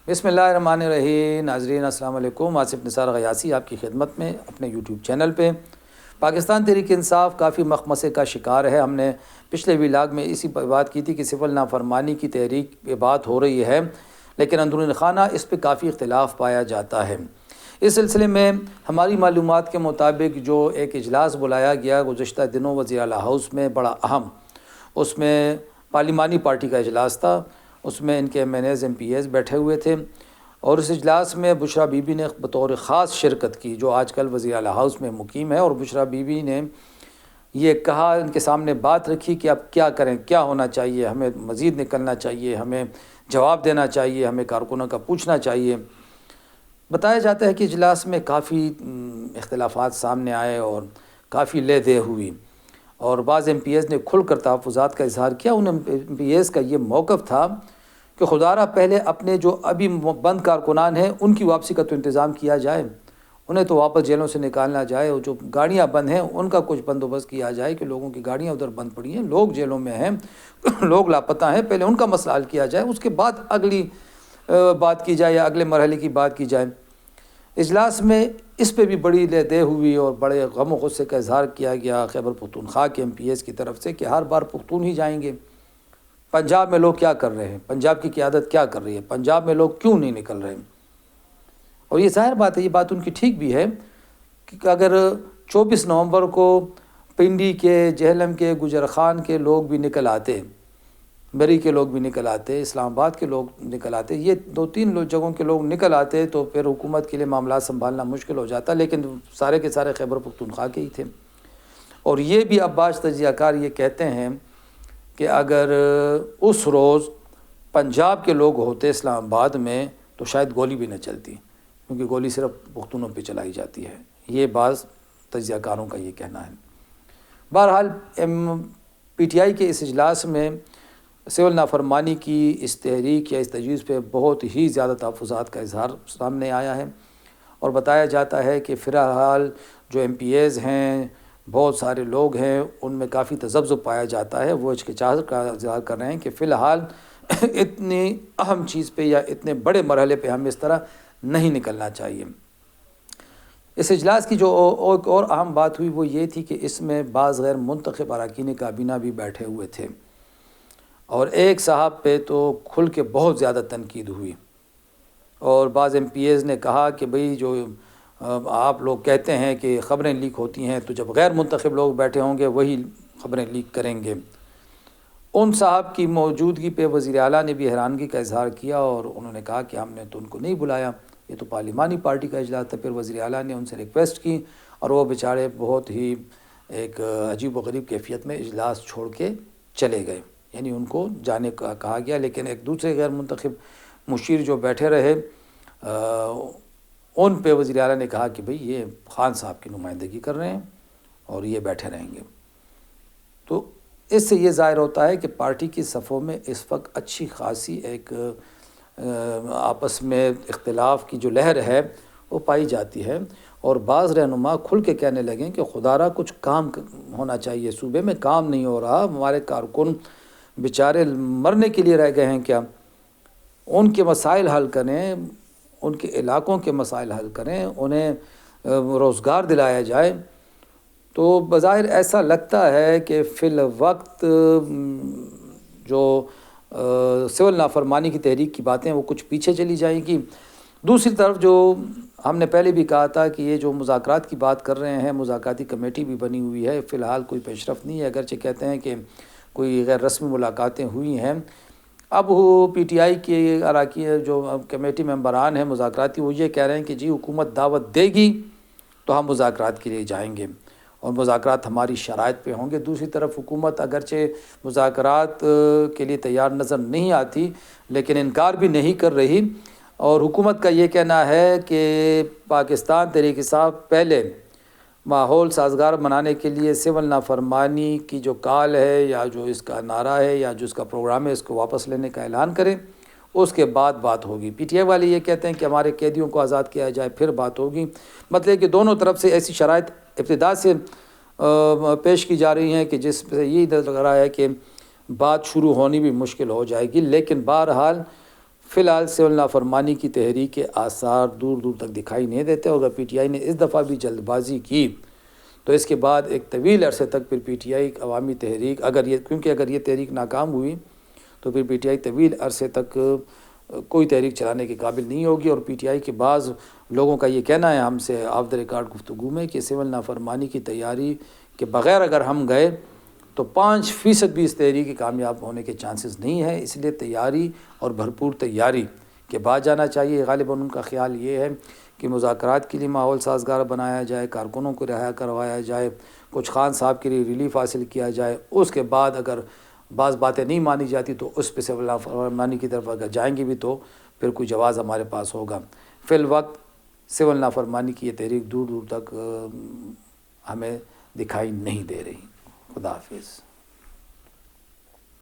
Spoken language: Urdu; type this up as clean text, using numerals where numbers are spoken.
بسم اللہ الرحمن الرحیم۔ ناظرین السلام علیکم۔ آصف نثار غیاثی آپ کی خدمت میں اپنے یوٹیوب چینل پہ۔ پاکستان تحریک انصاف کافی مخمصے کا شکار ہے۔ ہم نے پچھلے ولاگ میں اسی پر بات کی تھی کہ سول نافرمانی کی تحریک پہ بات ہو رہی ہے، لیکن اندرون خانہ اس پہ کافی اختلاف پایا جاتا ہے۔ اس سلسلے میں ہماری معلومات کے مطابق جو ایک اجلاس بلایا گیا گزشتہ دنوں وزیر اعلیٰ ہاؤس میں، بڑا اہم، اس میں پارلیمانی پارٹی کا اجلاس تھا۔ اس میں ان کے M N As M P As بیٹھے ہوئے تھے، اور اس اجلاس میں بشریٰ بی بی نے بطور خاص شرکت کی، جو آج کل وزیر اعلیٰ ہاؤس میں مقیم ہے۔ اور بشریٰ بی بی نے یہ کہا، ان کے سامنے بات رکھی کہ اب کیا کریں، کیا ہونا چاہیے، ہمیں مزید نکلنا چاہیے، ہمیں جواب دینا چاہیے، ہمیں کارکنوں کا پوچھنا چاہیے۔ بتایا جاتا ہے کہ اجلاس میں کافی اختلافات سامنے آئے اور کافی لے دے ہوئی، اور بعض ایم پی ایز نے کھل کر تحفظات کا اظہار کیا۔ ان ایم پی ایز کا یہ موقف تھا کہ خدا را پہلے اپنے جو ابھی بند کارکنان ہیں ان کی واپسی کا تو انتظام کیا جائے، انہیں تو واپس جیلوں سے نکالنا جائے، اور جو گاڑیاں بند ہیں ان کا کچھ بندوبست کیا جائے کہ لوگوں کی گاڑیاں ادھر بند پڑی ہیں، لوگ جیلوں میں ہیں، لوگ لاپتہ ہیں، پہلے ان کا مسئلہ حل کیا جائے، اس کے بعد اگلی بات کی جائے یا اگلے مرحلے کی بات کی جائے۔ اجلاس میں اس پہ بھی بڑی لے دے ہوئی اور بڑے غم و غصے کا اظہار کیا گیا خیبر پختونخوا کے ایم پی ایز کی طرف سے کہ ہر بار پختون ہی جائیں گے، پنجاب میں لوگ کیا کر رہے ہیں، پنجاب کی قیادت کیا کر رہی ہے، پنجاب میں لوگ کیوں نہیں نکل رہے۔ اور یہ ظاہر بات ہے، یہ بات ان کی ٹھیک بھی ہے کہ اگر 24 نومبر کو پنڈی کے، جہلم کے، گجر خان کے لوگ بھی نکل آتے، بری کے لوگ بھی نکل آتے، اسلام آباد کے لوگ نکل آتے، یہ 2-3 جگہوں کے لوگ نکل آتے، تو پھر حکومت کے لیے معاملات سنبھالنا مشکل ہو جاتا، لیکن سارے کے سارے خیبر پختونخوا کے ہی تھے۔ اور یہ بھی اب بعض تجزیہ کار یہ کہتے ہیں کہ اگر اس روز پنجاب کے لوگ ہوتے اسلام آباد میں تو شاید گولی بھی نہ چلتی، کیونکہ گولی صرف پختونوں پہ چلائی جاتی ہے، یہ بعض تجزیہ کاروں کا یہ کہنا ہے۔ بہرحال پی ٹی آئی کے اس اجلاس میں سول نافرمانی کی اس تحریک یا اس تجویز پہ بہت ہی زیادہ تحفظات کا اظہار سامنے آیا ہے، اور بتایا جاتا ہے کہ فی الحال جو ایم پی ایز ہیں، بہت سارے لوگ ہیں، ان میں کافی تذبذب پایا جاتا ہے، وہ ہچکچاہٹ کا اظہار کر رہے ہیں کہ فی الحال اتنی اہم چیز پہ یا اتنے بڑے مرحلے پہ ہم اس طرح نہیں نکلنا چاہیے۔ اس اجلاس کی جو ایک اور اہم بات ہوئی وہ یہ تھی کہ اس میں بعض غیر منتخب اراکین کابینہ بھی بیٹھے ہوئے تھے، اور ایک صاحب پہ تو کھل کے بہت زیادہ تنقید ہوئی، اور بعض ایم پی ایز نے کہا کہ بھئی جو آپ لوگ کہتے ہیں کہ خبریں لیک ہوتی ہیں، تو جب غیر منتخب لوگ بیٹھے ہوں گے وہی خبریں لیک کریں گے۔ ان صاحب کی موجودگی پہ وزیر اعلیٰ نے بھی حیرانگی کا اظہار کیا، اور انہوں نے کہا کہ ہم نے تو ان کو نہیں بلایا، یہ تو پارلیمانی پارٹی کا اجلاس تھا۔ پھر وزیر اعلیٰ نے ان سے ریکویسٹ کی، اور وہ بیچارے بہت ہی ایک عجیب و غریب کیفیت میں اجلاس چھوڑ کے چلے گئے، یعنی ان کو جانے کا کہا گیا، لیکن ایک دوسرے غیر منتخب مشیر جو بیٹھے رہے، ان پہ وزیر اعلیٰ نے کہا کہ بھئی یہ خان صاحب کی نمائندگی کر رہے ہیں اور یہ بیٹھے رہیں گے۔ تو اس سے یہ ظاہر ہوتا ہے کہ پارٹی کی صفوں میں اس وقت اچھی خاصی ایک آپس میں اختلاف کی جو لہر ہے وہ پائی جاتی ہے، اور بعض رہنما کھل کے کہنے لگیں کہ خدا را کچھ کام ہونا چاہیے، صوبے میں کام نہیں ہو رہا، ہمارے کارکن بیچارے مرنے کے لیے رہ گئے ہیں کیا، ان کے مسائل حل کریں، ان کے علاقوں کے مسائل حل کریں، انہیں روزگار دلایا جائے۔ تو بظاہر ایسا لگتا ہے کہ فی الوقت جو سول نافرمانی کی تحریک کی باتیں وہ کچھ پیچھے چلی جائیں گی۔ دوسری طرف جو ہم نے پہلے بھی کہا تھا کہ یہ جو مذاکرات کی بات کر رہے ہیں، مذاکراتی کمیٹی بھی بنی ہوئی ہے، فی الحال کوئی پیش رفت نہیں ہے، اگرچہ کہتے ہیں کہ کوئی غیر رسمی ملاقاتیں ہوئی ہیں۔ اب وہ پی ٹی آئی کے اراکین جو کمیٹی ممبران ہیں مذاکراتی، وہ یہ کہہ رہے ہیں کہ جی حکومت دعوت دے گی تو ہم مذاکرات کے لیے جائیں گے، اور مذاکرات ہماری شرائط پہ ہوں گے۔ دوسری طرف حکومت اگرچہ مذاکرات کے لیے تیار نظر نہیں آتی، لیکن انکار بھی نہیں کر رہی، اور حکومت کا یہ کہنا ہے کہ پاکستان تحریک انصاف پہلے ماحول سازگار بنانے کے لیے سول نافرمانی کی جو کال ہے یا جو اس کا نعرہ ہے یا جو اس کا پروگرام ہے اس کو واپس لینے کا اعلان کریں، اس کے بعد بات ہوگی۔ پی ٹی آئی والے یہ کہتے ہیں کہ ہمارے قیدیوں کو آزاد کیا جائے پھر بات ہوگی، مطلب کہ دونوں طرف سے ایسی شرائط ابتدا سے پیش کی جا رہی ہیں کہ جس سے یہ لگ رہا ہے کہ بات شروع ہونی بھی مشکل ہو جائے گی۔ لیکن بہرحال فی الحال سول نافرمانی کی تحریک کے آثار دور دور تک دکھائی نہیں دیتے، اور اگر پی ٹی آئی نے اس دفعہ بھی جلد بازی کی تو اس کے بعد ایک طویل عرصے تک پھر پی ٹی آئی عوامی تحریک کیونکہ اگر یہ تحریک ناکام ہوئی تو پھر پی ٹی آئی طویل عرصے تک کوئی تحریک چلانے کے قابل نہیں ہوگی۔ اور پی ٹی آئی کے بعض لوگوں کا یہ کہنا ہے ہم سے آف دا ریکارڈ گفتگو میں کہ سول نافرمانی کی تیاری کے بغیر اگر ہم گئے تو 5% بھی اس تحریک کے کامیاب ہونے کے چانسز نہیں ہیں، اس لیے تیاری اور بھرپور تیاری کے بعد جانا چاہیے۔ غالباً ان کا خیال یہ ہے کہ مذاکرات کے لیے ماحول سازگار بنایا جائے، کارکنوں کو رہا کروایا جائے، کچھ خان صاحب کے لیے ریلیف حاصل کیا جائے، اس کے بعد اگر بعض باتیں نہیں مانی جاتی تو اس پہ سول نافرمانی کی طرف اگر جائیں گے بھی تو پھر کوئی جواز ہمارے پاس ہوگا۔ فی الوقت سول نافرمانی کی یہ تحریک دور دور تک ہمیں دکھائی نہیں دے رہی۔ خدا حافظ۔